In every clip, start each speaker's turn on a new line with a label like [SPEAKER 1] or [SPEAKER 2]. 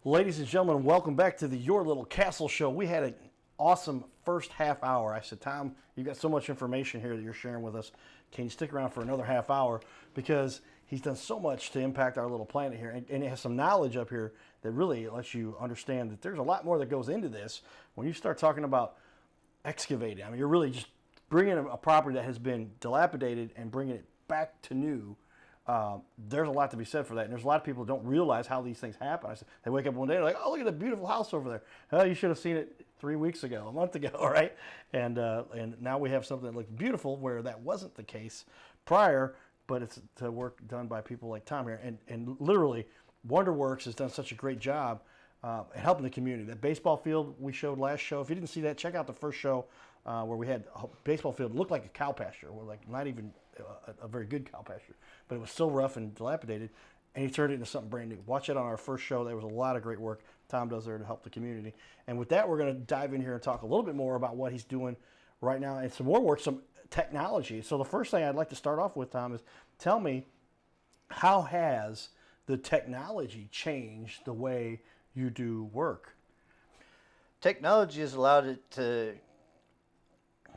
[SPEAKER 1] Ladies and gentlemen, welcome back to the Your Little Castle Show. We had an awesome first half hour. I said, Tom, you've got so much information here that you're sharing with us. Can you stick around for another half hour? Because he's done so much to impact our little planet here. And he has some knowledge up here that really lets you understand that there's a lot more that goes into this. When you start talking about excavating, I mean, you're really just bringing a property that has been dilapidated and bringing it back to new. There's a lot to be said for that, and there's a lot of people who don't realize how these things happen. I said, they wake up one day and they're like, "Oh, look at the beautiful house over there." Oh, you should have seen it 3 weeks ago, a month ago, right? And now we have something that looks beautiful where that wasn't the case prior, but it's the work done by people like Tom here, and literally, Werks has done such a great job at helping the community. That baseball field we showed last show, if you didn't see that, check out the first show where we had a baseball field looked like a cow pasture, or like not even a very good cow pasture, but it was so rough and dilapidated, and he turned it into something brand new. Watch it on our first show. There was a lot of great work Tom does there to help the community. And with that, we're going to dive in here and talk a little bit more about what he's doing right now and some more work, some technology. So the first thing I'd like to start off with, Tom, is tell me, how has the technology changed the way you do work?
[SPEAKER 2] Technology has allowed it to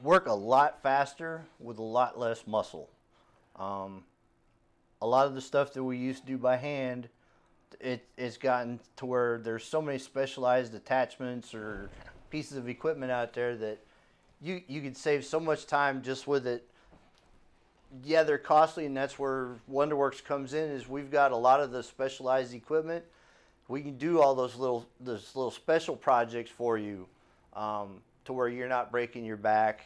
[SPEAKER 2] work a lot faster with a lot less muscle. A lot of the stuff that we used to do by hand, it's gotten to where there's so many specialized attachments or pieces of equipment out there that you could save so much time just with it. Yeah, they're costly, and that's where WonderWorks comes in. Is we've got a lot of the specialized equipment. We can do all those little special projects for you, to where you're not breaking your back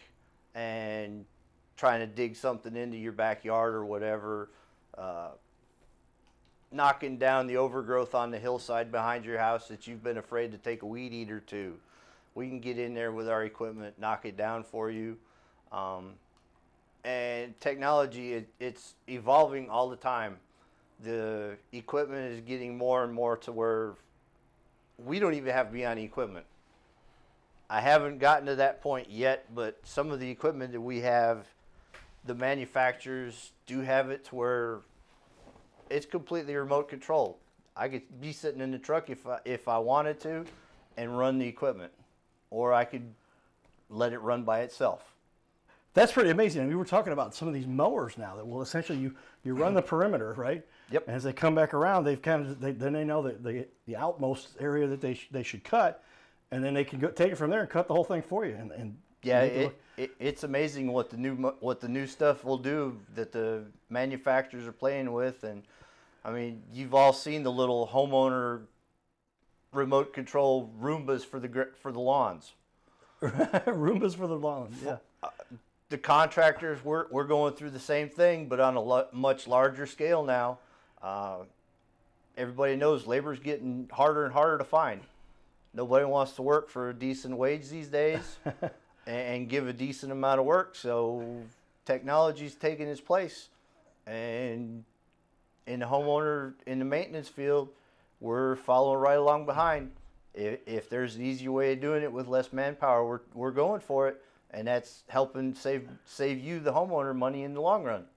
[SPEAKER 2] and trying to dig something into your backyard or whatever, knocking down the overgrowth on the hillside behind your house that you've been afraid to take a weed eater to. We can get in there with our equipment, knock it down for you. And technology, it's evolving all the time. The equipment is getting more and more to where we don't even have to be on the equipment. I haven't gotten to that point yet, but some of the equipment that we have, the manufacturers do have it to where it's completely remote controlled. I could be sitting in the truck if I wanted to and run the equipment, or I could let it run by itself.
[SPEAKER 1] That's pretty amazing. I mean, we were talking about some of these mowers now that will essentially you run the perimeter, right?
[SPEAKER 2] Yep.
[SPEAKER 1] And as they come back around, then they know that the outmost area that they should cut, and then they can take it from there and cut the whole thing for you. And
[SPEAKER 2] yeah, it's amazing what the new stuff will do that the manufacturers are playing with. And I mean, you've all seen the little homeowner remote control Roombas for the lawns.
[SPEAKER 1] Roombas for the lawns. Yeah.
[SPEAKER 2] The contractors, we're going through the same thing, but on a much larger scale now. Everybody knows labor's getting harder and harder to find. Nobody wants to work for a decent wage these days and give a decent amount of work, so technology's taking its place. And in the maintenance field, we're following right along behind. If there's an easier way of doing it with less manpower, we're going for it. And that's helping save you, the homeowner, money in the long run.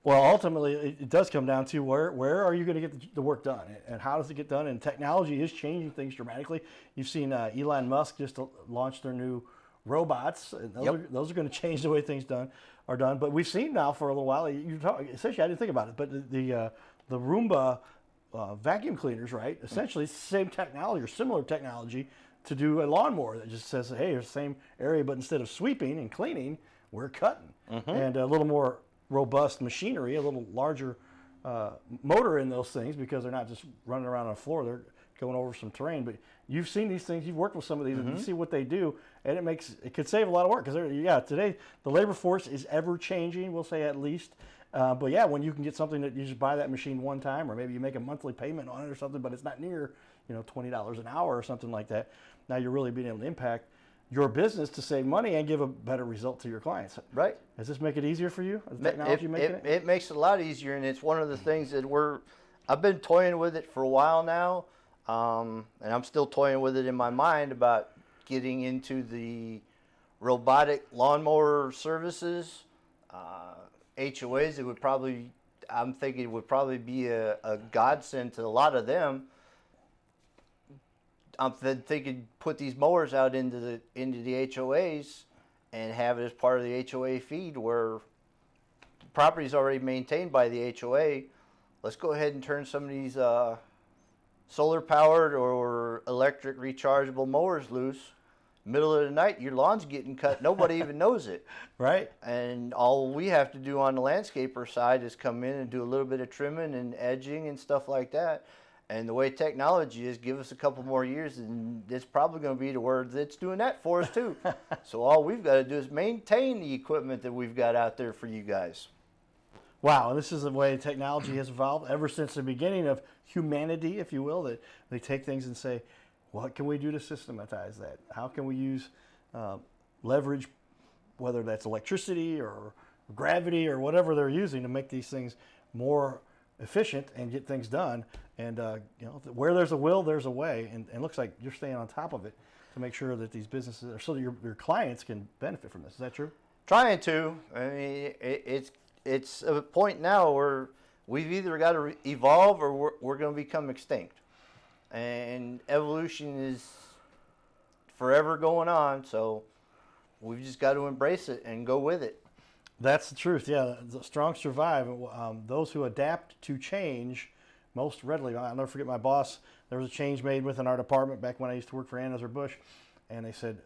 [SPEAKER 1] Well, ultimately, it does come down to where are you going to get the work done, and how does it get done? And technology is changing things dramatically. You've seen Elon Musk just launch their new robots, and those are going to change the way things are done. But we've seen now for a little while. Essentially, I didn't think about it, but the Roomba vacuum cleaners, right? Essentially, it's the same technology or similar technology to do a lawnmower that just says, hey, here's the same area, but instead of sweeping and cleaning, we're cutting. Mm-hmm. And a little more robust machinery, a little larger motor in those things, because they're not just running around on the floor, they're going over some terrain. But you've seen these things, you've worked with some of these, mm-hmm. and you see what they do, and it could save a lot of work, because today the labor force is ever changing, we'll say at least. But yeah, when you can get something that you just buy that machine one time, or maybe you make a monthly payment on it or something, but it's not near $20 an hour or something like that. Now you're really being able to impact your business to save money and give a better result to your clients.
[SPEAKER 2] Right.
[SPEAKER 1] Does this make it easier for you? Is technology making it?
[SPEAKER 2] It makes it a lot easier, and it's one of the things that I've been toying with it for a while now, and I'm still toying with it in my mind about getting into the robotic lawnmower services. HOAs, I'm thinking it would probably be a godsend to a lot of them. I'm thinking put these mowers out into the HOAs and have it as part of the HOA feed where the property is already maintained by the HOA. Let's go ahead and turn some of these solar powered or electric rechargeable mowers loose. Middle of the night, your lawn's getting cut. Nobody even knows it.
[SPEAKER 1] Right.
[SPEAKER 2] And all we have to do on the landscaper side is come in and do a little bit of trimming and edging and stuff like that. And the way technology is, give us a couple more years, and it's probably going to be to where it's doing that for us too. So all we've got to do is maintain the equipment that we've got out there for you guys.
[SPEAKER 1] Wow, and this is the way technology has evolved ever since the beginning of humanity, if you will, that they take things and say, what can we do to systematize that? How can we use leverage, whether that's electricity or gravity or whatever they're using to make these things more efficient and get things done? And where there's a will, there's a way. And it looks like you're staying on top of it to make sure that these businesses, so that your clients can benefit from this. Is that true?
[SPEAKER 2] Trying to. I mean, it's a point now where we've either got to evolve or we're going to become extinct. And evolution is forever going on, so we've just got to embrace it and go with it.
[SPEAKER 1] That's the truth, yeah. The strong survive. Those who adapt to change most readily. I'll never forget my boss. There was a change made within our department back when I used to work for Anheuser-Busch, and they said,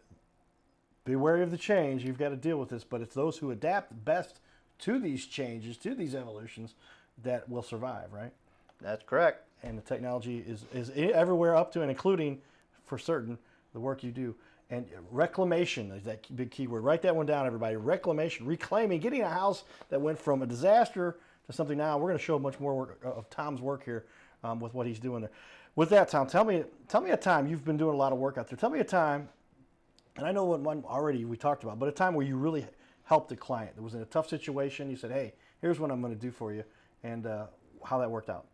[SPEAKER 1] be wary of the change. You've got to deal with this, but it's those who adapt best to these changes, to these evolutions, that will survive, right?
[SPEAKER 2] That's correct.
[SPEAKER 1] And the technology is everywhere up to and including, for certain, the work you do. And reclamation is that big key word. Write that one down, everybody. Reclamation, reclaiming, getting a house that went from a disaster to something now. We're going to show much more work of Tom's work here with what he's doing there. With that, Tom, tell me a time. You've been doing a lot of work out there. Tell me a time, and I know what one already we talked about, but a time where you really helped a client that was in a tough situation. You said, hey, here's what I'm going to do for you, and how that worked out.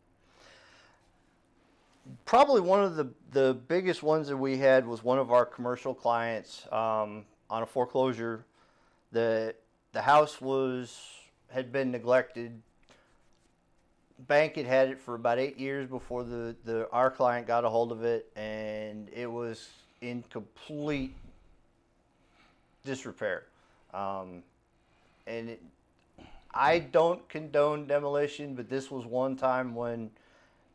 [SPEAKER 2] Probably one of the biggest ones that we had was one of our commercial clients on a foreclosure. The house had been neglected. Bank had it for about 8 years before our client got a hold of it, and it was in complete disrepair. I don't condone demolition, but this was one time when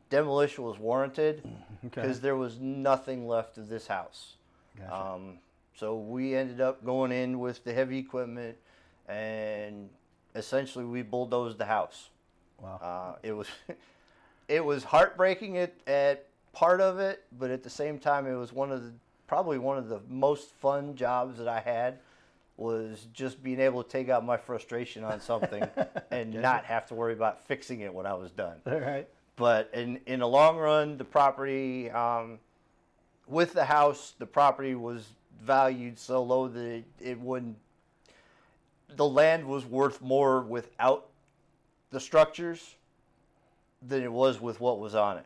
[SPEAKER 2] demolition was warranted because there was nothing left of this house.
[SPEAKER 1] Gotcha.
[SPEAKER 2] So we ended up going in with the heavy equipment, and essentially we bulldozed the house.
[SPEAKER 1] Wow.
[SPEAKER 2] It was heartbreaking at part of it, but at the same time it was probably one of the most fun jobs that I had, was just being able to take out my frustration on something and not have to worry about fixing it when I was done.
[SPEAKER 1] All right.
[SPEAKER 2] But in the long run, the property, with the house, the property was valued so low that the land was worth more without the structures than it was with what was on it.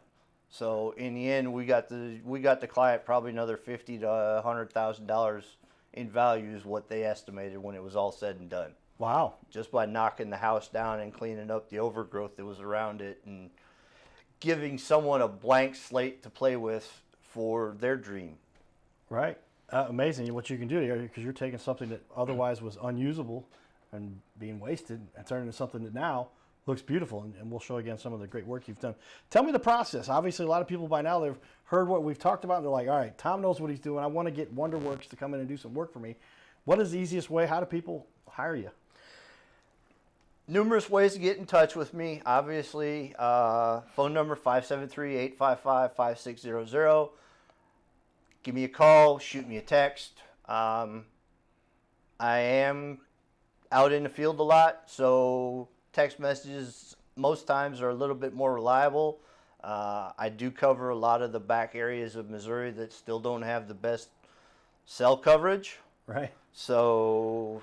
[SPEAKER 2] So in the end, we got the client probably another $50,000 to $100,000 in value is what they estimated when it was all said and done.
[SPEAKER 1] Wow.
[SPEAKER 2] Just by knocking the house down and cleaning up the overgrowth that was around it and giving someone a blank slate to play with for their dream.
[SPEAKER 1] Right. Amazing what you can do here, because you're taking something that otherwise was unusable and being wasted and turning into something that now looks beautiful. And we'll show again some of the great work you've done. Tell me the process. Obviously, a lot of people by now, they've heard what we've talked about, and they're like, all right, Tom knows what he's doing. I want to get WonderWorks to come in and do some work for me. What is the easiest way? How do people hire you?
[SPEAKER 2] Numerous ways to get in touch with me. Obviously, phone number 573-855-5600. Give me a call, shoot me a text. I am out in the field a lot, so text messages most times are a little bit more reliable. I do cover a lot of the back areas of Missouri that still don't have the best cell coverage.
[SPEAKER 1] Right.
[SPEAKER 2] So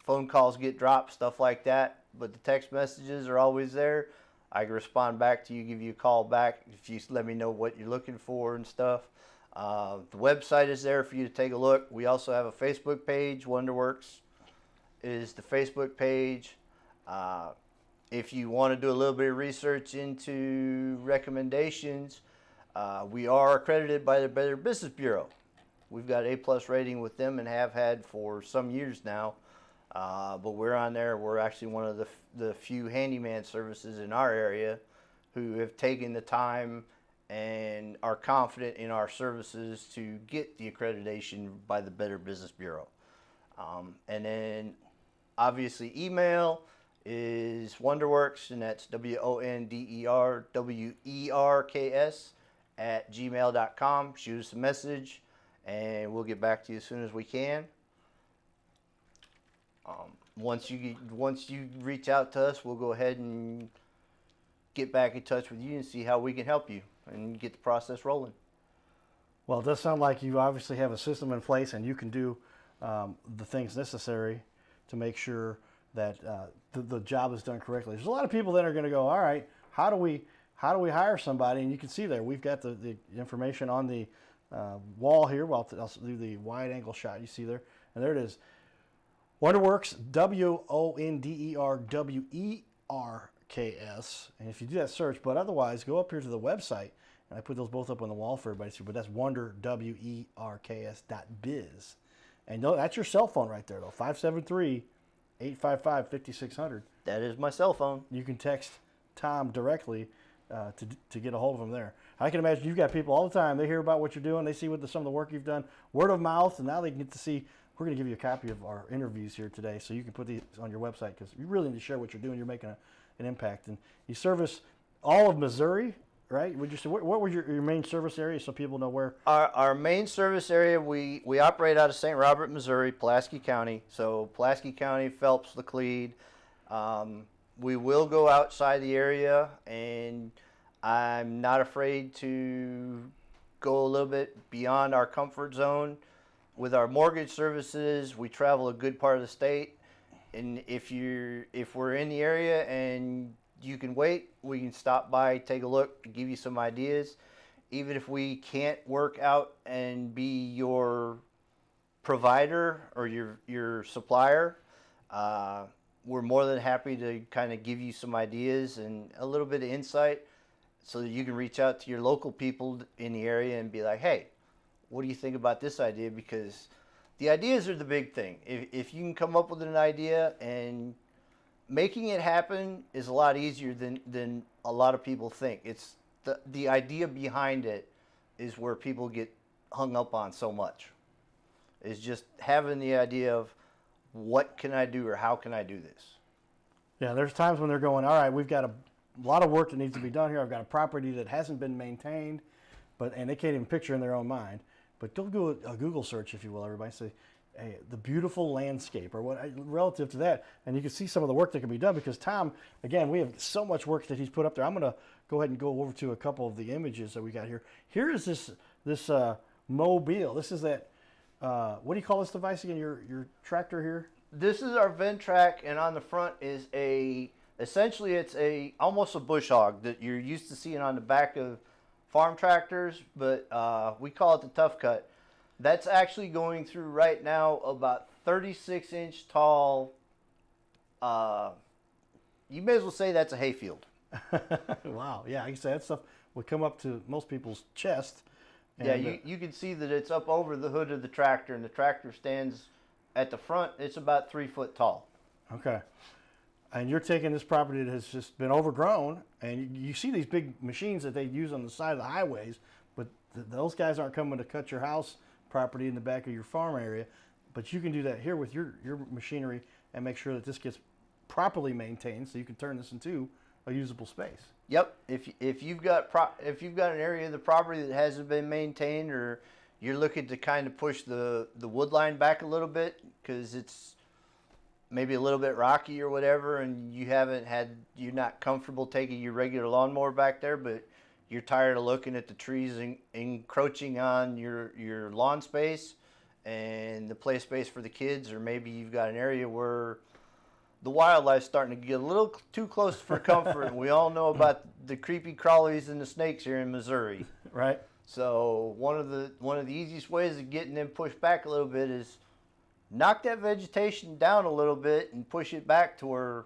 [SPEAKER 2] phone calls get dropped, stuff like that, but the text messages are always there. I can respond back to you, give you a call back if you let me know what you're looking for and stuff. The website is there for you to take a look. We also have a Facebook page. WonderWorks is the Facebook page. If you want to do a little bit of research into recommendations, We are accredited by the Better Business Bureau. We've got A+ rating with them and have had for some years now. But we're on there. We're actually one of the few handyman services in our area who have taken the time and are confident in our services to get the accreditation by the Better Business Bureau. And then obviously email is Wonderworks, and that's WONDERWERKS @gmail.com. Shoot us a message and we'll get back to you as soon as we can. Once you reach out to us, we'll go ahead and get back in touch with you and see how we can help you and get the process rolling.
[SPEAKER 1] Well, it does sound like you obviously have a system in place, and you can do the things necessary to make sure that the job is done correctly. There's a lot of people that are going to go, all right, how do we hire somebody? And you can see there, we've got the information on the wall here. Well, I'll do the wide angle shot you see there, and there it is. Wonderworks, WONDERWERKS. And if you do that search, but otherwise, go up here to the website, and I put those both up on the wall for everybody to see, but that's WONDERWERKS.biz. And that's your cell phone right there, though, 573-855-5600.
[SPEAKER 2] That is my cell phone.
[SPEAKER 1] You can text Tom directly to get a hold of him there. I can imagine you've got people all the time. They hear about what you're doing. They see some of the work you've done, word of mouth, and now they can get to see. We're going to give you a copy of our interviews here today, so you can put these on your website, because you really need to share what you're doing. You're making an impact. And you service all of Missouri, right? Would you say, what was your main service area, so people know where?
[SPEAKER 2] Our main service area, we operate out of St. Robert, Missouri, Pulaski County. So Pulaski County, Phelps, Laclede. We will go outside the area, and I'm not afraid to go a little bit beyond our comfort zone. With our mortgage services, we travel a good part of the state, and if we're in the area and you can wait, we can stop by, take a look, give you some ideas. Even if we can't work out and be your provider or your supplier, we're more than happy to kind of give you some ideas and a little bit of insight, so that you can reach out to your local people in the area and be like, hey, what do you think about this idea? Because the ideas are the big thing. If you can come up with an idea, and making it happen is a lot easier than a lot of people think. It's the idea behind it is where people get hung up on so much. Is just having the idea of what can I do or how can I do this.
[SPEAKER 1] Yeah, there's times when they're going, all right, we've got a lot of work that needs to be done here. I've got a property that hasn't been maintained, and they can't even picture in their own mind. But don't do a Google search, if you will, everybody. Say, hey, the beautiful landscape, or what relative to that, and you can see some of the work that can be done. Because Tom, again, we have so much work that he's put up there. I'm going to go ahead and go over to a couple of the images that we got here. Here is this mobile. This is that. What do you call this device again? Your tractor here.
[SPEAKER 2] This is our Ventrac, and on the front is essentially it's almost a bush hog that you're used to seeing on the back of farm tractors, but we call it the Tough Cut. That's actually going through right now about 36-inch tall. You may as well say that's a hayfield.
[SPEAKER 1] Wow, yeah, I can say that stuff would come up to most people's chest.
[SPEAKER 2] And, yeah, you can see that it's up over the hood of the tractor, and the tractor stands at the front. It's about 3 foot tall.
[SPEAKER 1] Okay. And you're taking this property that has just been overgrown, and you see these big machines that they use on the side of the highways, but those guys aren't coming to cut your house property in the back of your farm area. But you can do that here with your machinery and make sure that this gets properly maintained, so you can turn this into a usable space.
[SPEAKER 2] Yep. If you've got an area of the property that hasn't been maintained, or you're looking to kind of push the wood line back a little bit because it's maybe a little bit rocky or whatever, and you're not comfortable taking your regular lawnmower back there, but you're tired of looking at the trees encroaching on your lawn space and the play space for the kids, or maybe you've got an area where the wildlife's starting to get a little too close for comfort, and we all know about the creepy crawlies and the snakes here in Missouri.
[SPEAKER 1] Right.
[SPEAKER 2] So one of the easiest ways of getting them pushed back a little bit is knock that vegetation down a little bit and push it back to where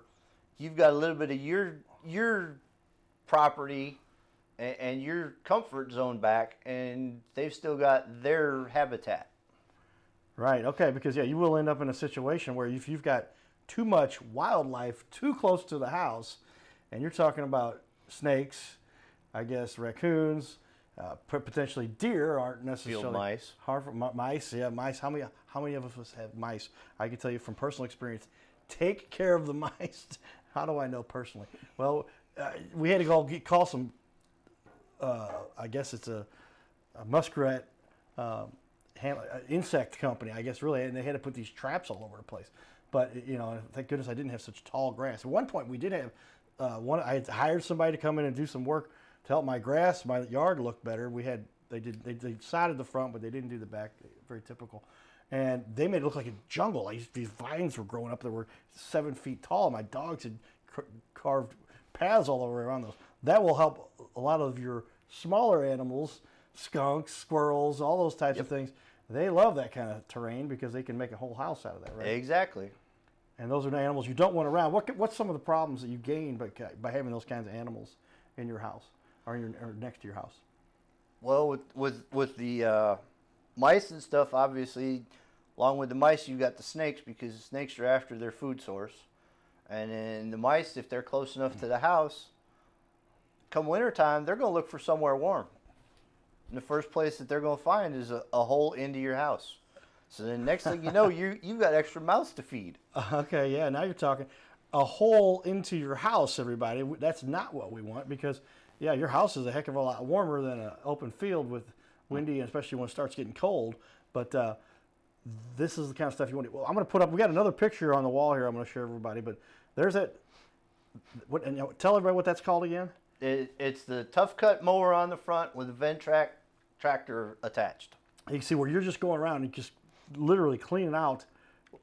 [SPEAKER 2] you've got a little bit of your property and your comfort zone back, and they've still got their habitat.
[SPEAKER 1] Right. Okay. Because yeah, you will end up in a situation where if you've got too much wildlife too close to the house, and you're talking about snakes, I guess raccoons, potentially deer aren't necessarily
[SPEAKER 2] Field mice.
[SPEAKER 1] hard for mice. Yeah, mice. How many of us have mice? I can tell you from personal experience. Take care of the mice. How do I know personally? Well, we had to call some. I guess it's a muskrat. Insect company, I guess, really, and they had to put these traps all over the place. But thank goodness I didn't have such tall grass. At one point, we did have I had hired somebody to come in and do some work to help my yard look better. They sodded the front, but they didn't do the back. Very typical, and they made it look like a jungle. These vines were growing up that were 7 feet tall. My dogs had carved paths all over around those. That will help a lot of your smaller animals, skunks, squirrels, all those types of things. They love that kind of terrain because they can make a whole house out of that, right?
[SPEAKER 2] Exactly.
[SPEAKER 1] And those are the animals you don't want around. What's some of the problems that you gain by having those kinds of animals in your house or next to your house?
[SPEAKER 2] Well, with the mice and stuff, obviously, along with the mice, you got the snakes, because the snakes are after their food source. And then the mice, if they're close enough to the house, come wintertime, they're going to look for somewhere warm. And the first place that they're going to find is a hole into your house. So then next thing you know, you've got extra mouths to feed.
[SPEAKER 1] Okay, yeah, now you're talking. A hole into your house, everybody. That's not what we want, because, yeah, your house is a heck of a lot warmer than an open field with windy, and especially when it starts getting cold. But this is the kind of stuff you want to. Well, I'm going to put up. We got another picture on the wall here. I'm going to share everybody. But there's that. Tell everybody what that's called again.
[SPEAKER 2] It's the Tough Cut mower on the front with a Ventrac tractor attached.
[SPEAKER 1] You can see where you're just going around and just literally cleaning out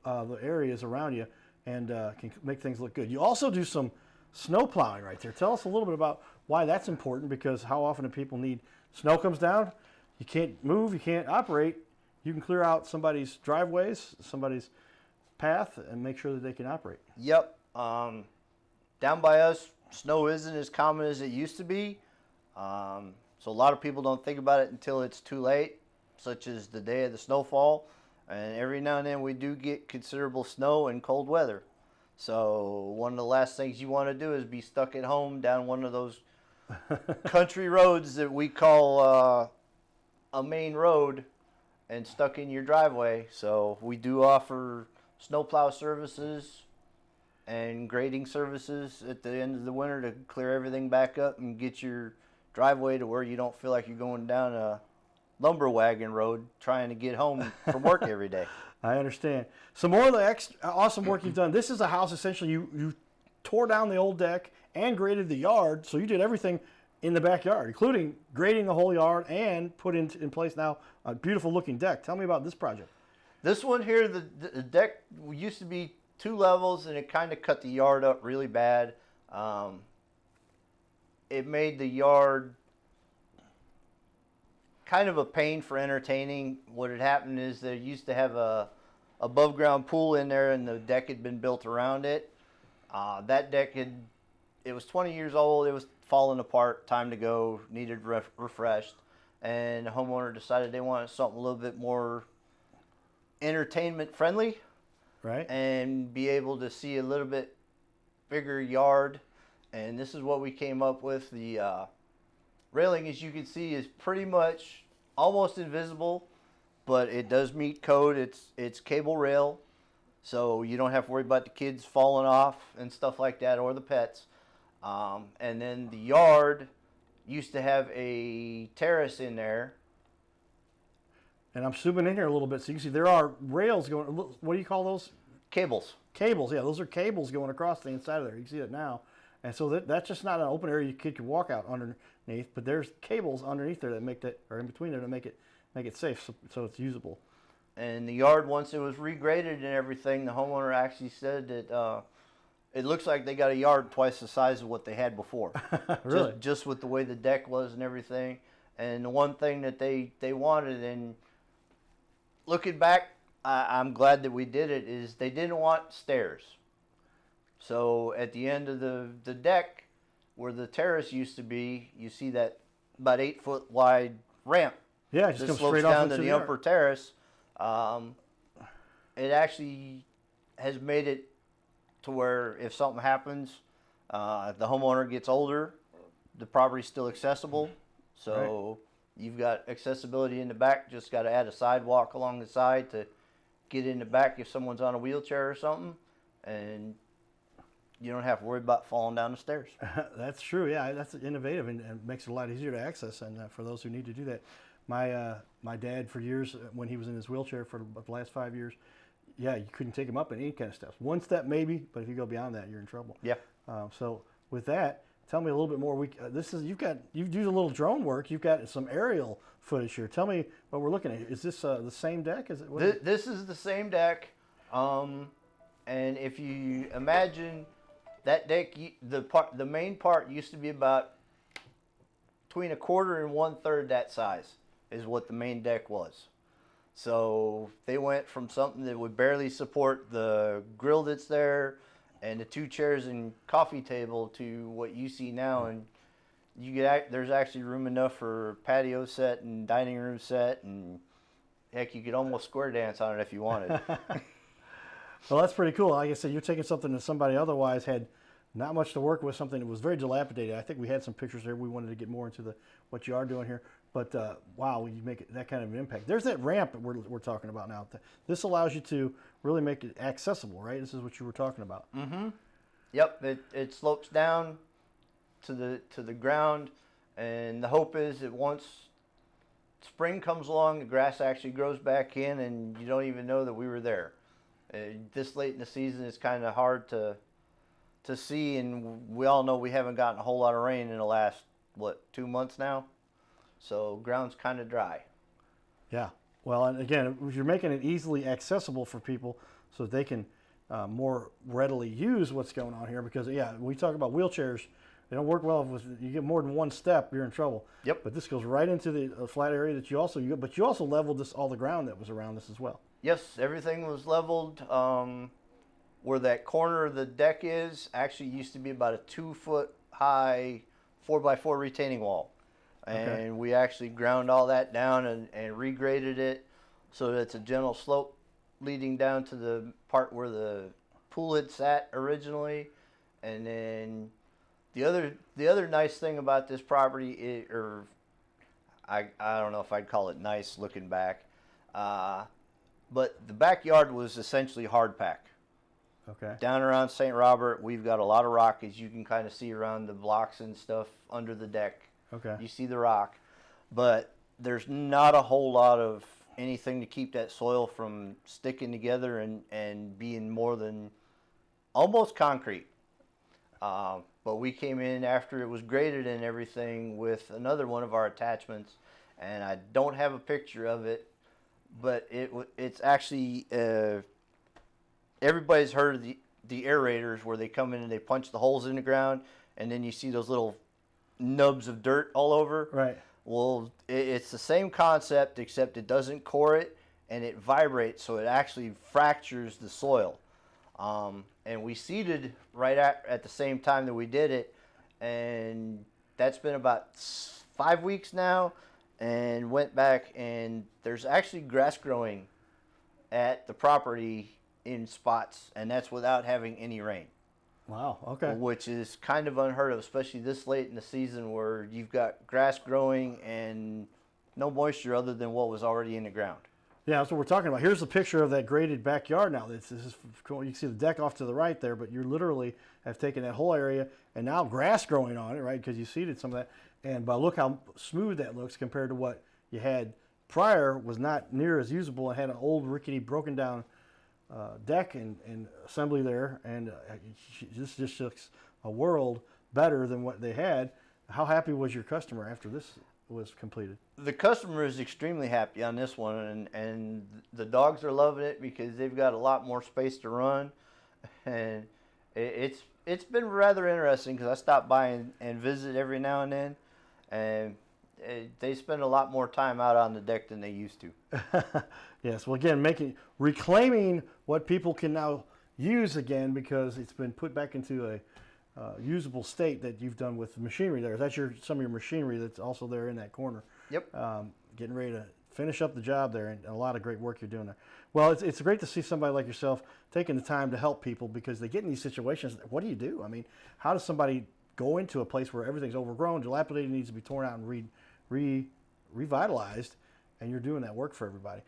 [SPEAKER 1] the areas around you, and can make things look good. You also do some snow plowing right there. Tell us a little bit about why that's important, because how often do people need, snow comes down, you can't move, you can't operate, you can clear out somebody's driveways, somebody's path, and make sure that they can operate.
[SPEAKER 2] Yep. Down by us, snow isn't as common as it used to be. So a lot of people don't think about it until it's too late, such as the day of the snowfall. And every now and then we do get considerable snow and cold weather. So one of the last things you want to do is be stuck at home down one of those country roads that we call a main road and stuck in your driveway. So we do offer snowplow services and grading services at the end of the winter to clear everything back up and get your driveway to where you don't feel like you're going down a lumber wagon road trying to get home from work every day.
[SPEAKER 1] I understand. Some more of the awesome work you've done. This is a house, essentially, you tore down the old deck and graded the yard, so you did everything in the backyard, including grading the whole yard and put in place now a beautiful looking deck. Tell me about this project.
[SPEAKER 2] This one here, the deck used to be 2 levels, and it kind of cut the yard up really bad. It made the yard kind of a pain for entertaining. What had happened is they used to have a above ground pool in there, and the deck had been built around it. That deck it was 20 years old. It was falling apart, time to go, needed refreshed. And the homeowner decided they wanted something a little bit more entertainment friendly.
[SPEAKER 1] Right.
[SPEAKER 2] And be able to see a little bit bigger yard. And this is what we came up with. The railing, as you can see, is pretty much almost invisible, but it does meet code. It's cable rail, so you don't have to worry about the kids falling off and stuff like that, or the pets. And then the yard used to have a terrace in there.
[SPEAKER 1] And I'm zooming in here a little bit so you can see there are rails going. What do you call those?
[SPEAKER 2] Cables.
[SPEAKER 1] Cables, yeah, those are cables going across the inside of there. You can see it now. And so that's just not an open area your kid could walk out underneath, but there's cables underneath there that make that, or in between there, to make it safe, so it's usable.
[SPEAKER 2] And the yard, once it was regraded and everything, the homeowner actually said that it looks like they got a yard twice the size of what they had before.
[SPEAKER 1] Really?
[SPEAKER 2] Just with the way the deck was and everything. And the one thing that they wanted, and looking back, I'm glad that we did it, is they didn't want stairs. So at the end of the deck, where the terrace used to be, you see that about 8-foot wide ramp.
[SPEAKER 1] Yeah, it just
[SPEAKER 2] that
[SPEAKER 1] comes
[SPEAKER 2] slopes
[SPEAKER 1] straight off
[SPEAKER 2] down
[SPEAKER 1] into
[SPEAKER 2] to the
[SPEAKER 1] yard.
[SPEAKER 2] upper terrace. It actually has made it to where if something happens, the homeowner gets older, the property's still accessible. So you've got accessibility in the back. Just got to add a sidewalk along the side to get in the back if someone's on a wheelchair or something, and you don't have to worry about falling down the stairs.
[SPEAKER 1] That's true. Yeah, that's innovative and makes it a lot easier to access. And for those who need to do that, my dad for years when he was in his wheelchair for the last 5 years, yeah, you couldn't take him up any kind of steps. One step maybe, but if you go beyond that, you're in trouble.
[SPEAKER 2] Yeah.
[SPEAKER 1] So with that, tell me a little bit more. You've used a little drone work. You've got some aerial footage here. Tell me what we're looking at. Is this the same deck? Is it?
[SPEAKER 2] This is the same deck, and if you imagine that deck, the main part used to be about between 1/4 and 1/3 that size is what the main deck was. So they went from something that would barely support the grill that's there and the 2 chairs and coffee table to what you see now, and there's actually room enough for patio set and dining room set, and heck, you could almost square dance on it if you wanted.
[SPEAKER 1] Well, that's pretty cool. Like I said, you're taking something that somebody otherwise had not much to work with, something that was very dilapidated. I think we had some pictures there. We wanted to get more into what you are doing here. But wow, you make that kind of an impact. There's that ramp that we're talking about now. This allows you to really make it accessible, right? This is what you were talking about.
[SPEAKER 2] Mm-hmm. Yep, it slopes down to the ground, and the hope is that once spring comes along, the grass actually grows back in, and you don't even know that we were there. This late in the season, it's kind of hard to see, and we all know we haven't gotten a whole lot of rain in the last 2 months now. So ground's kind of dry.
[SPEAKER 1] Yeah. Well, and again, if you're making it easily accessible for people so that they can more readily use what's going on here, because yeah, we talk about wheelchairs, they don't work well if you get more than one step, you're in trouble.
[SPEAKER 2] Yep.
[SPEAKER 1] But this goes right into the flat area that you also leveled all the ground that was around this as well.
[SPEAKER 2] Yes, everything was leveled. Where that corner of the deck is actually used to be about a 2-foot high 4x4 retaining wall. And we actually ground all that down and regraded it so that it's a gentle slope leading down to the part where the pool had sat originally. And then the other nice thing about this property, I don't know if I'd call it nice looking back, but the backyard was essentially hard pack.
[SPEAKER 1] Okay.
[SPEAKER 2] Down around St. Robert, we've got a lot of rock, as you can kind of see around the blocks and stuff under the deck.
[SPEAKER 1] Okay.
[SPEAKER 2] You see the rock, but there's not a whole lot of anything to keep that soil from sticking together and being more than almost concrete. But we came in after it was graded and everything with another one of our attachments, and I don't have a picture of it, but it's actually everybody's heard of the aerators where they come in and they punch the holes in the ground, and then you see those little nubs of dirt all over.
[SPEAKER 1] Right.
[SPEAKER 2] Well, it's the same concept, except it doesn't core it and it vibrates, so it actually fractures the soil. And we seeded right at the same time that we did it, and that's been about 5 weeks now, and went back, and there's actually grass growing at the property in spots, and that's without having any rain.
[SPEAKER 1] Wow. Okay.
[SPEAKER 2] Which is kind of unheard of, especially this late in the season where you've got grass growing and no moisture other than what was already in the ground.
[SPEAKER 1] Yeah, that's what we're talking about. Here's a picture of that graded backyard now. This is cool. You can see the deck off to the right there, but you literally have taken that whole area and now grass growing on it, right? Because you seeded some of that. And but look how smooth that looks compared to what you had prior. Was not near as usable. It had an old rickety, broken down deck and assembly there, and this just looks a world better than what they had. How happy was your customer after this was completed?
[SPEAKER 2] The customer is extremely happy on this one, and the dogs are loving it because they've got a lot more space to run, and it's been rather interesting because I stop by and visit every now and then, and they spend a lot more time out on the deck than they used to.
[SPEAKER 1] Yes, well, again, reclaiming what people can now use again because it's been put back into usable state that you've done with the machinery there. Is that some of your machinery that's also there in that corner?
[SPEAKER 2] Yep.
[SPEAKER 1] Getting ready to finish up the job there, and a lot of great work you're doing there. Well, it's great to see somebody like yourself taking the time to help people, because they get in these situations. What do you do? I mean, how does somebody go into a place where everything's overgrown, dilapidated, needs to be torn out and revitalized, and you're doing that work for everybody?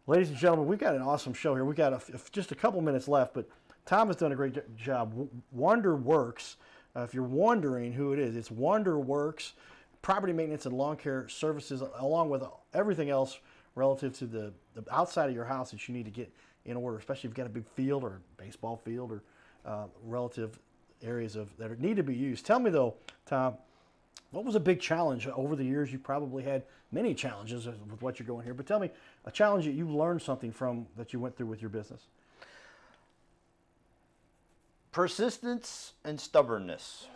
[SPEAKER 1] Ladies and gentlemen, we've got an awesome show here. We've got just a couple minutes left, but Tom has done a great job. Werks, if you're wondering who it is, it's Werks, property maintenance and lawn care services, along with everything else relative to the outside of your house that you need to get in order, especially if you've got a big field or baseball field or relative areas that need to be used. Tell me though, Tom, what was a big challenge over the years? You probably had many challenges with what you're going here, but tell me a challenge that you learned something from that you went through with your business.
[SPEAKER 2] Persistence and stubbornness.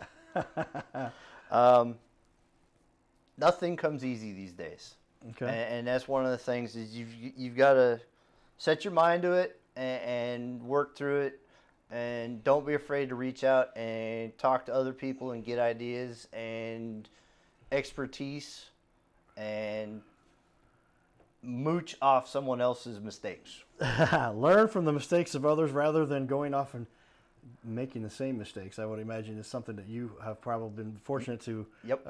[SPEAKER 2] Nothing comes easy these days.
[SPEAKER 1] Okay.
[SPEAKER 2] And that's one of the things is you've got to set your mind to it and work through it, and don't be afraid to reach out and talk to other people and get ideas and expertise and mooch off someone else's mistakes.
[SPEAKER 1] Learn from the mistakes of others rather than going off and making the same mistakes. I would imagine is something that you have probably been fortunate to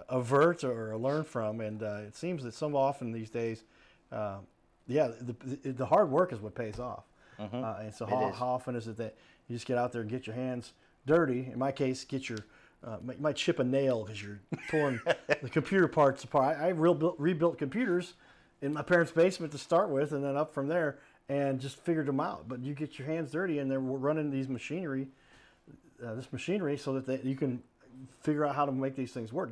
[SPEAKER 1] avert or learn from. And it seems that so often these days, the hard work is what pays off. Mm-hmm. And so how often is it that you just get out there and get your hands dirty? In my case, get your you might chip a nail because you're pulling the computer parts apart. I rebuilt computers in my parents' basement to start with, and then up from there, and just figured them out. But you get your hands dirty, and they're running these machinery, so that you can figure out how to make these things work.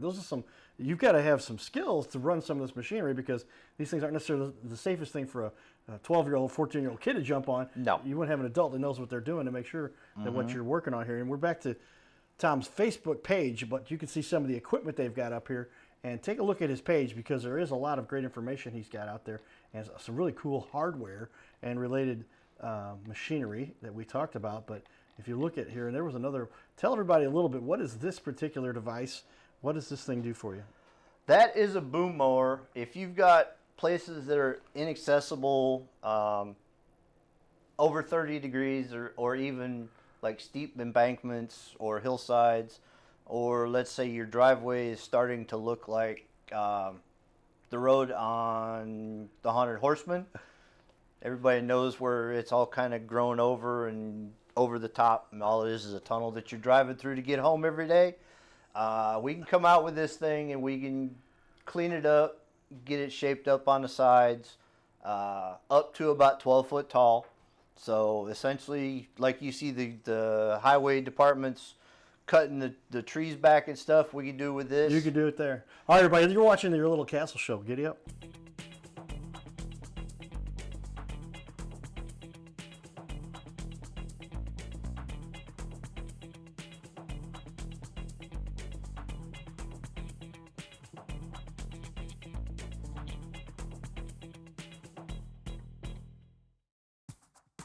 [SPEAKER 1] You've got to have some skills to run some of this machinery, because these things aren't necessarily the safest thing for a 12-year-old, 14-year-old kid to jump on.
[SPEAKER 2] No.
[SPEAKER 1] You want to have an adult that knows what they're doing to make sure that what you're working on here. And we're back to Tom's Facebook page, but you can see some of the equipment they've got up here. And take a look at his page, because there is a lot of great information he's got out there, and some really cool hardware and related machinery that we talked about. But if you look at here, and there was another, tell everybody a little bit, what is this particular device? What does this thing do for you?
[SPEAKER 2] That is a boom mower. If you've got places that are inaccessible, over 30 degrees, or even like steep embankments or hillsides, or let's say your driveway is starting to look like the road on the Haunted Horseman. Everybody knows where it's all kind of grown over and over the top, and all it is a tunnel that you're driving through to get home every day. We can come out with this thing and we can clean it up, get it shaped up on the sides, up to about 12 foot tall. So essentially, like you see the highway departments cutting the trees back and stuff, we can do with this.
[SPEAKER 1] You can do it there. All right, everybody, you're watching Your Little Castle Show. Giddy up.